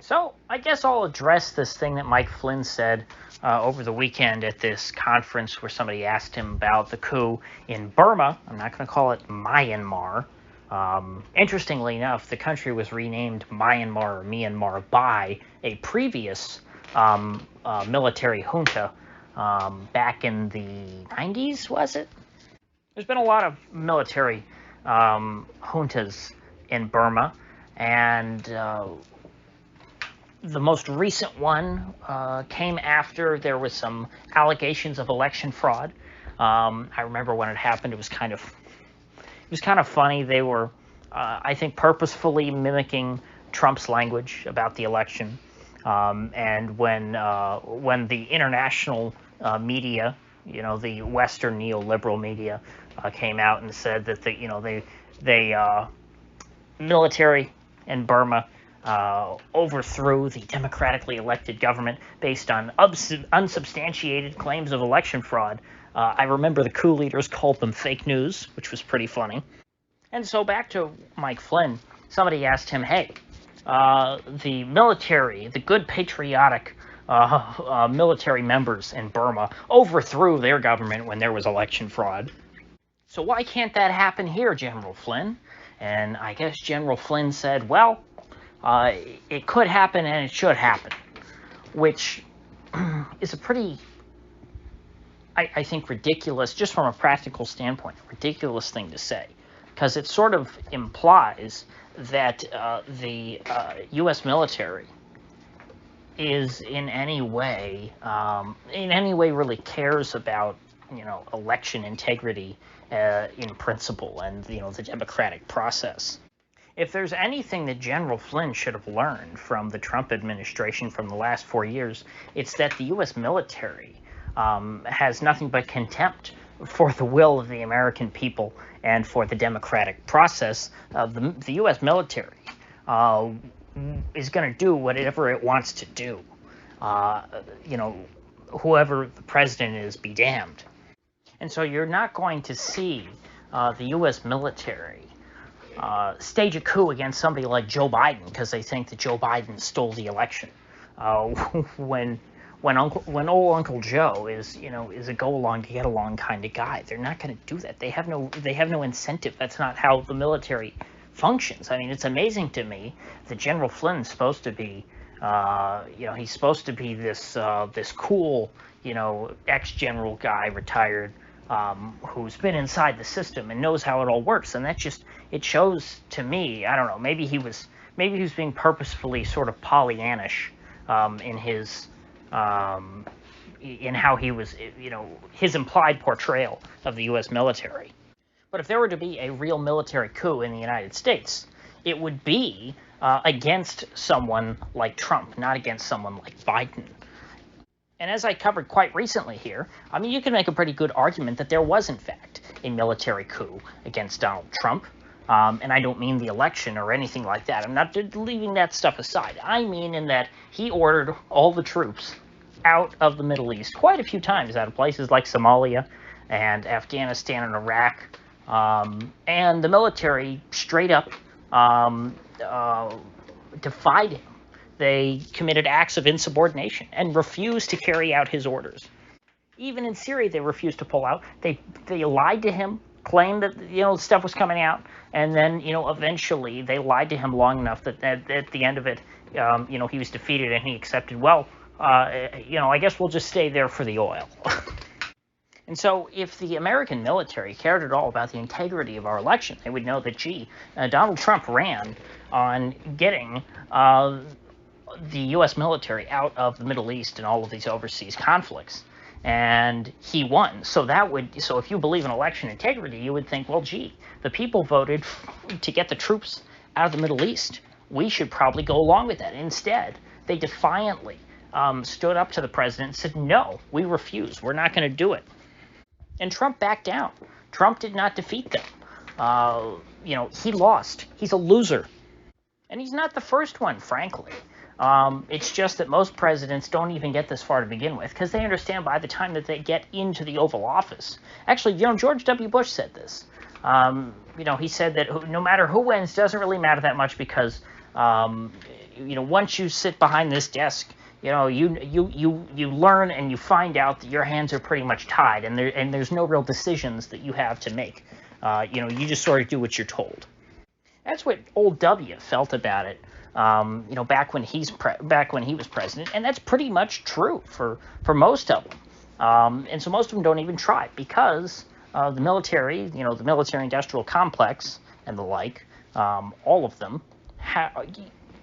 So I guess I'll address this thing that Mike Flynn said over the weekend at this conference where somebody asked him about the coup in Burma. I'm not going to call it Myanmar. Interestingly enough, the country was renamed Myanmar or Myanmar by a previous military junta back in the 90s, was it? There's been a lot of military juntas in Burma, and the most recent one came after there was some allegations of election fraud. I remember when it happened; it was kind of funny. They were, I think, purposefully mimicking Trump's language about the election. And when the international media, the Western neoliberal media, came out and said that the military in Burma overthrew the democratically elected government based on unsubstantiated claims of election fraud. I remember the coup leaders called them fake news, which was pretty funny. And so back to Mike Flynn, somebody asked him, hey, the military, the good patriotic military members in Burma overthrew their government when there was election fraud. So why can't that happen here, General Flynn? And I guess General Flynn said, well, it could happen and it should happen, which is a pretty, I think, ridiculous, just from a practical standpoint, ridiculous thing to say, because it sort of implies that the U.S. military is in any way really cares about, election integrity in principle and, the democratic process. If there's anything that General Flynn should have learned from the Trump administration from the last 4 years, it's that the U.S. military has nothing but contempt for the will of the American people and for the democratic process. The U.S. military is going to do whatever it wants to do. Whoever the president is, be damned. And so you're not going to see the U.S. military stage a coup against somebody like Joe Biden because they think that Joe Biden stole the election. When old Uncle Joe is a go along to get along kind of guy, they're not going to do that. They have no incentive. That's not how the military functions. I mean, it's amazing to me that General Flynn's supposed to be, he's supposed to be this cool, ex-general guy, retired, who's been inside the system and knows how it all works. And it shows to me, I don't know, maybe he was being purposefully sort of Pollyannish in how he was, his implied portrayal of the U.S. military. But if there were to be a real military coup in the United States, it would be against someone like Trump, not against someone like Biden. And as I covered quite recently here, I mean, you can make a pretty good argument that there was, in fact, a military coup against Donald Trump. And I don't mean the election or anything like that. I'm not leaving that stuff aside. I mean in that he ordered all the troops out of the Middle East quite a few times, out of places like Somalia and Afghanistan and Iraq. And the military straight up defied him. They committed acts of insubordination and refused to carry out his orders. Even in Syria, they refused to pull out. They lied to him, claimed that stuff was coming out, and then eventually they lied to him long enough that at the end of it, he was defeated and he accepted. Well, I guess we'll just stay there for the oil. And so if the American military cared at all about the integrity of our election, they would know that, Donald Trump ran on getting the U.S. military out of the Middle East and all of these overseas conflicts. And he won. So if you believe in election integrity, you would think, well, the people voted to get the troops out of the Middle East. We should probably go along with that. Instead, they defiantly stood up to the president and said, no, we refuse. We're not going to do it. And Trump backed down. Trump did not defeat them. He lost. He's a loser. And he's not the first one, frankly. It's just that most presidents don't even get this far to begin with because they understand by the time that they get into the Oval Office. Actually, George W. Bush said this. He said that no matter who wins, doesn't really matter that much because, once you sit behind this desk, you learn and you find out that your hands are pretty much tied, and there's no real decisions that you have to make. You just sort of do what you're told. That's what old W felt about it. Back when he was president, and that's pretty much true for most of them. And so most of them don't even try because the military, the military-industrial complex and the like, all of them,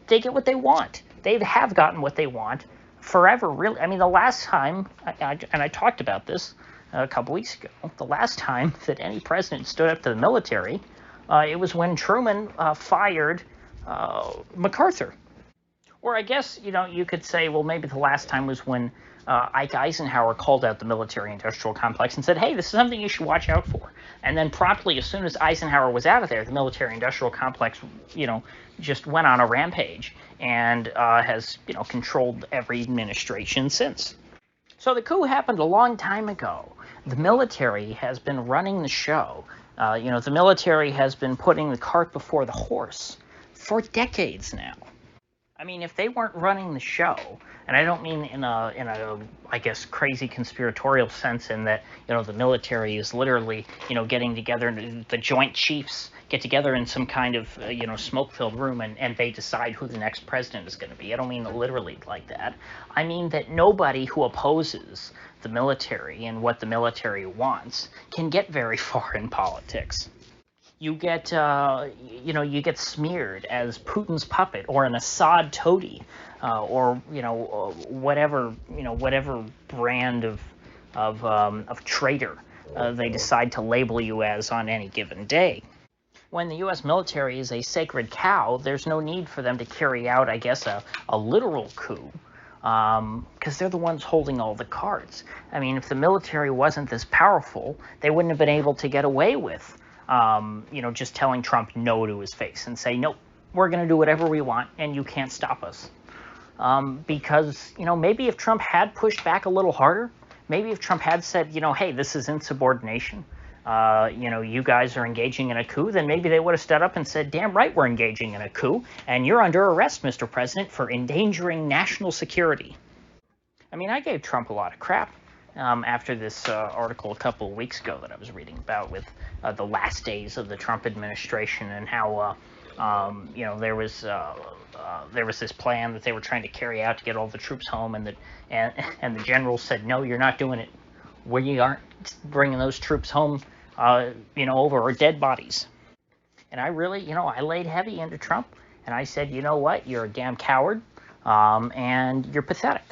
they get what they want. They have gotten what they want forever, really. I mean, the last time, and I talked about this a couple weeks ago, the last time that any president stood up to the military, it was when Truman fired MacArthur. Or I guess, you could say, well, maybe the last time was when Ike Eisenhower called out the military-industrial complex and said, hey, this is something you should watch out for. And then promptly, as soon as Eisenhower was out of there, the military-industrial complex, just went on a rampage and has, controlled every administration since. So the coup happened a long time ago. The military has been running the show. The military has been putting the cart before the horse for decades now. I mean, if they weren't running the show, and I don't mean in a I guess crazy conspiratorial sense in that the military is literally getting together, the Joint Chiefs get together in some kind of smoke-filled room and they decide who the next president is going to be. I don't mean literally like that. I mean that nobody who opposes the military and what the military wants can get very far in politics. You get smeared as Putin's puppet or an Assad toady, or whatever brand of traitor they decide to label you as on any given day. When the U.S. military is a sacred cow, there's no need for them to carry out, I guess, a literal coup, because they're the ones holding all the cards. I mean, if the military wasn't this powerful, they wouldn't have been able to get away with just telling Trump no to his face and say, nope, we're going to do whatever we want and you can't stop us. Because, maybe if Trump had pushed back a little harder, maybe if Trump had said, hey, this is insubordination, you guys are engaging in a coup, then maybe they would have stood up and said, damn right we're engaging in a coup, and you're under arrest, Mr. President, for endangering national security. I mean, I gave Trump a lot of crap. After this article a couple of weeks ago that I was reading about with the last days of the Trump administration and how there was this plan that they were trying to carry out to get all the troops home, and the generals said, no, you're not doing it. We aren't bringing those troops home, over our dead bodies. And I really, I laid heavy into Trump, and I said, you know what, you're a damn coward, and you're pathetic.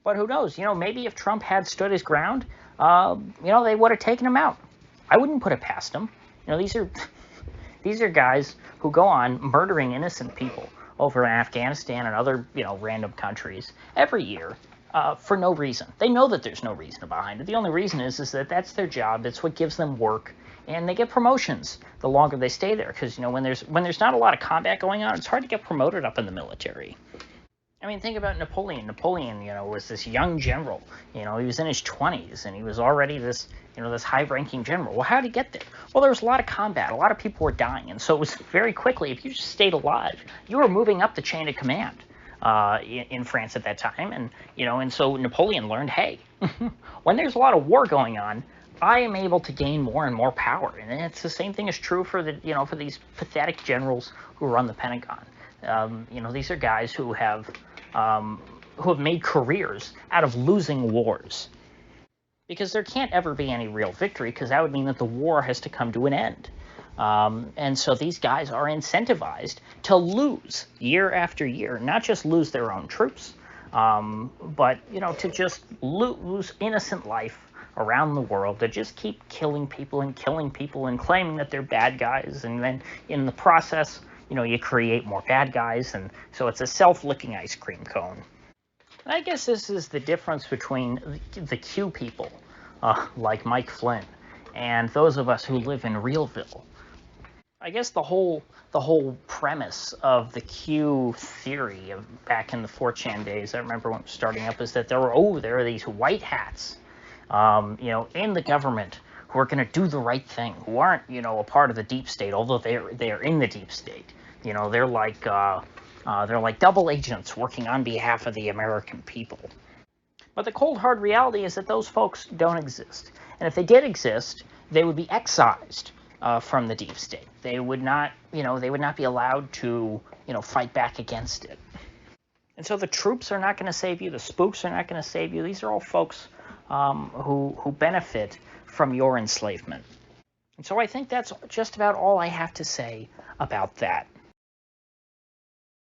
But who knows? Maybe if Trump had stood his ground, they would have taken him out. I wouldn't put it past him. These are guys who go on murdering innocent people over in Afghanistan and other, random countries every year for no reason. They know that there's no reason behind it. The only reason is that that's their job. It's what gives them work, and they get promotions the longer they stay there. Because when there's not a lot of combat going on, it's hard to get promoted up in the military. I mean, think about Napoleon. Napoleon, was this young general. He was in his 20s, and he was already this high-ranking general. Well, how did he get there? Well, there was a lot of combat. A lot of people were dying, and so it was very quickly, if you just stayed alive, you were moving up the chain of command in France at that time. And so Napoleon learned, hey, when there's a lot of war going on, I am able to gain more and more power. And it's the same thing is true for for these pathetic generals who run the Pentagon. These are guys who have made careers out of losing wars. Because there can't ever be any real victory, because that would mean that the war has to come to an end. And so these guys are incentivized to lose year after year, not just lose their own troops, but, to just lose innocent life around the world, to just keep killing people and claiming that they're bad guys. And then in the process, you create more bad guys, and so it's a self-licking ice cream cone. And I guess this is the difference between the Q people, like Mike Flynn, and those of us who live in Realville. I guess the whole premise of the Q theory of back in the 4chan days, I remember when it was starting up, is that there are these white hats, in the government who are going to do the right thing, who aren't, a part of the deep state, although they are in the deep state. They're like They're like double agents working on behalf of the American people. But the cold, hard reality is that those folks don't exist. And if they did exist, they would be excised from the deep state. They would not, they would not be allowed to, fight back against it. And so the troops are not going to save you. The spooks are not going to save you. These are all folks who benefit from your enslavement. And so I think that's just about all I have to say about that.